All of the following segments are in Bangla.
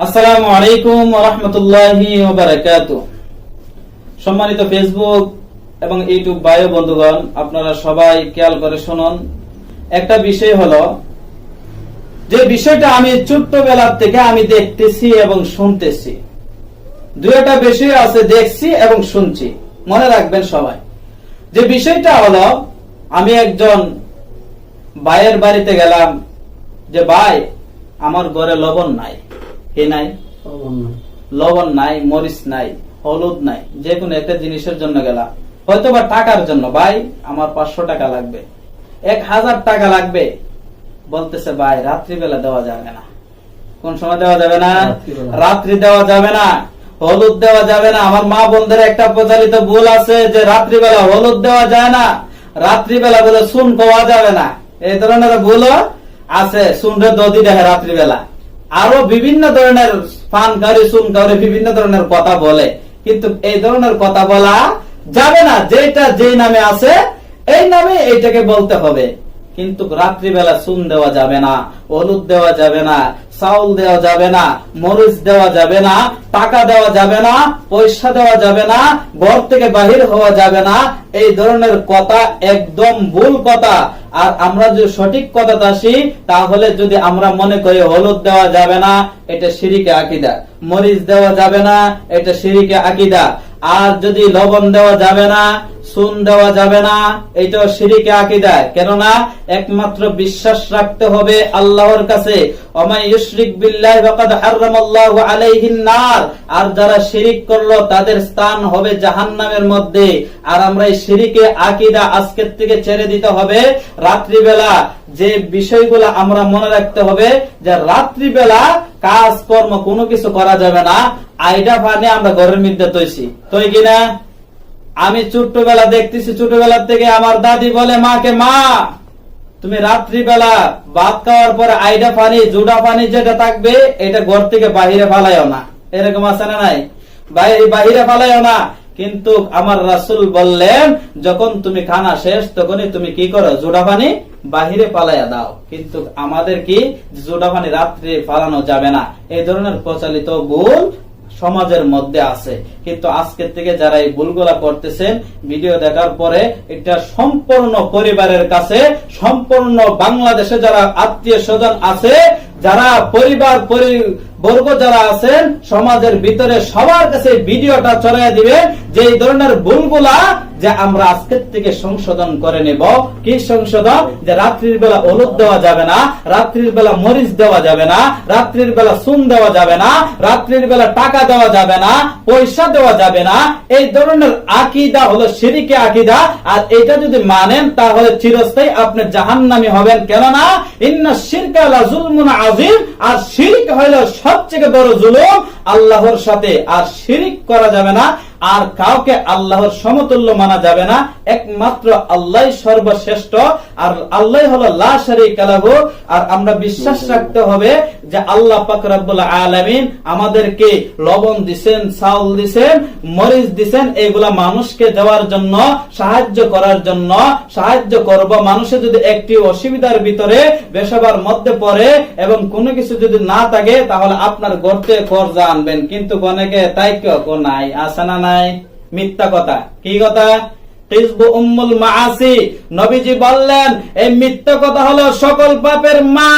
আসসালামু আলাইকুম ওয়া রাহমাতুল্লাহি ওয়া বারাকাতুহু। সম্মানিত ফেসবুক এবং ইউটিউব ভাই বন্ধুগণ, আপনারা সবাই খেয়াল করে শুনুন। একটা বিষয় হলো যে বিষয়টা আমি ছোট্টবেলা থেকে আমি দেখতেছি এবং শুনতেছি। দুই একটা বিষয় আছে, দেখছি এবং শুনছি। মনে রাখবেন সবাই, যে বিষয়টা হলো আমি একজন ভাইয়ের বাড়িতে গেলাম, যে ভাই আমার ঘরে লবণ নাই। কি নাই? লবণ নাই, মরিচ নাই, হলুদ নাই, যে কোনো একটা জিনিসের জন্য গেলাম, হয়তো বা টাকার জন্য। ভাই আমার 500 টাকা লাগবে, 1000 টাকা লাগবে। বলতেছে ভাই রাত্রিবেলা দেওয়া যাবে না। কোন সময় দেওয়া যাবে না? রাত্রি দেওয়া যাবে না, হলুদ দেওয়া যাবে না। আমার মা বোনদের একটা প্রচলিত ভুল আছে যে রাত্রিবেলা হলুদ দেওয়া যায় না, রাত্রিবেলা বলে চুন পাওয়া যাবে না। এই ধরনের ভুলও আছে। চুনরে দদি দেখে রাত্রিবেলা, আরো বিভিন্ন ধরনের পান কাউরি চুন কাউরি বিভিন্ন ধরনের কথা বলে, কিন্তু এই ধরনের কথা বলা যাবে না। যেটা যে নামে আছে এই নামে এইটাকে বলতে হবে। কিন্তু রাত্রিবেলা চুন দেওয়া যাবে না, হলুদ দেওয়া যাবে না, চাউল দেওয়া যাবে না, মরিচ দেওয়া যাবে না, টাকা দেওয়া যাবে না, পয়সা দেওয়া যাবে না, ঘর থেকে বাহির হওয়া যাবে না। এই ধরনের কথা একদম ভুল কথা। আর আমরা যদি সঠিক কথাতে আসি, তাহলে যদি আমরা মনে করি হলুদ দেওয়া যাবে না, এটা শিরকে আকীদা। মরিচ দেওয়া যাবে না, এটা শিরকে আকীদা। আর যদি লবণ দেওয়া যাবে না, চুন দেওয়া যাবে না, এটাও শিরকে আকীদা। কেননা একমাত্র বিশ্বাস রাখতে হবে আল্লাহর কাছে। ওমাই ইউশরিক বিল্লাহি ফাকাদ হারামাল্লাহু আলাইহিন নার। আর যারা শিরিক করলো তাদের স্থান হবে জাহান্নামের মধ্যে। আর আমরা এই শিরকে আকীদা আজকের থেকে ছেড়ে দিতে হবে। রাত্রিবেলা যে বিষয়গুলো আমরা মনে রাখতে হবে, যে রাত্রিবেলা কাজকর্ম কোনো কিছু করা যাবে না। আইডা ফানে আমরা ঘরের মধ্যে তৈছি, তৈ কিনা? আমি ছোট্টবেলা দেখতেছি, ছোটবেলা থেকে আমার দাদি বলে মাকে, মা তুমি রাত্রিবেলা ভাত খাওয়ার পরে আইডা পানি জুডা পানি যেটা থাকবে এটা ঘর থেকে বাহিরে ফালাইও না। এরকম আছে না নাই? বাহিরে ফালাইও না। কিন্তু আমার রাসূল বললেন যখন তুমি খানা শেষ তখনই তুমি কি করো? জুডা পানি বাহিরে পালাইয়া দাও। কিন্তু আমাদের কি জুডা পানি রাত্রে ফালানো যাবে না। এই ধরনের প্রচলিত ভুল সমাজের মধ্যে আছে। কিন্তু আজকের থেকে যারা এই ভুলগুলা করতেছেন, ভিডিও দেখার পরে এটা সম্পূর্ণ পরিবারের কাছে, সম্পূর্ণ বাংলাদেশে যারা আত্মীয় স্বজন আছে, যারা পরিবার বর্গ যারা আছেন সমাজের ভিতরে, সবার কাছে ভিডিওটা ছড়াইয়া দিবেন যে এই ধরনের ভুলগুলা যে আমরা আজকের থেকে সংশোধন করে নেব। কি সংশোধন? যে রাত্রির বেলা হলুদ দেওয়া যাবে না, রাত্রির বেলা মরিচ দেওয়া যাবে না, রাত্রির বেলা চুন দেওয়া যাবে না, রাত্রির বেলা টাকা দেওয়া যাবে না, পয়সা দেওয়া যাবে না। এই ধরনের আকীদা হলো শিরকে আকীদা। আর এটা যদি মানেন তাহলে চিরস্থায়ী আপনি জাহান্নামী হবেন। কেননা ইন্নাশ শিরকা লাযুলমুন আযীম। আর শিরক হলো সবচেয়ে বড় জুলুম আল্লাহর সাথে। আর শিরক করা যাবে না, আর কাউকে আল্লাহর সমতুল্য মানা যাবে না। একমাত্র আল্লাহই সর্বশ্রেষ্ঠ, আর আল্লাহ হলো লা শারীকা লাহু। আর আমরা বিশ্বাস রাখতে হবে যে আল্লাহ পাক রব্বুল আলামিন আমাদেরকে লবণ দিবেন, চাউল দিবেন, মরিচ দিবেন, এগুলা মানুষকে দেওয়ার জন্য, সাহায্য করার জন্য। সাহায্য করব। মানুষের যদি একটি অসুবিধার ভিতরে বেসবার মধ্যে পড়ে এবং কোনো কিছু যদি না থাকে, তাহলে আপনার গর্তে কর্জা আনবেন। কিন্তু অনেকে তাই কেউ নাই, আসে না নাই? মিথ্যা কথা। কি কথা? হিজবু উম্মুল মাআসি। নবীজি বললেন এই মিথ্যা কথা হলো সকল পাপের মা।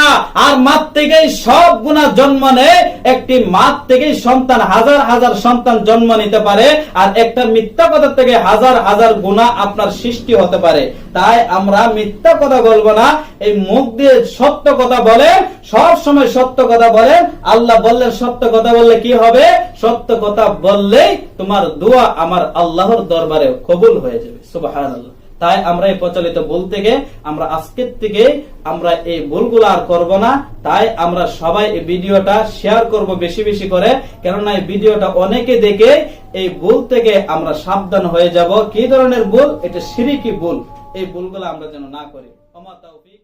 আর মা থেকেই সব গুনাহ জন্ম নেয়। একটি মা থেকেই সন্তান হাজার হাজার সন্তান জন্ম নিতে পারে। আর একটা মিথ্যা কথা থেকে হাজার হাজার গুনাহ আপনার সৃষ্টি হতে পারে। তাই আমরা মিথ্যা কথা বলবো না। এই মুখ দিয়ে সত্য কথা বলেন, সব সময় সত্য কথা বলেন। আল্লাহ বললেন সত্য কথা বললে কি হবে? সত্য কথা বললেই তোমার দোয়া আমার আল্লাহর দরবারে কবুল হয়ে যাবে। সুবহানাল্লাহ। তাই আমরা এই প্রচলিত ভুল থেকে আমরা আজকের থেকে আমরা এই ভুলগুলো আর করব না। তাই আমরা সবাই এই ভিডিওটা শেয়ার করব বেশি বেশি করে। কেননা এই ভিডিওটা অনেকে দেখে এই ভুল থেকে আমরা সাবধান হয়ে যাব। কি ধরনের ভুল? এটা শিরকি ভুল। এই ভুলগুলো আমরা যেন না করি। ওমা তাওফীক।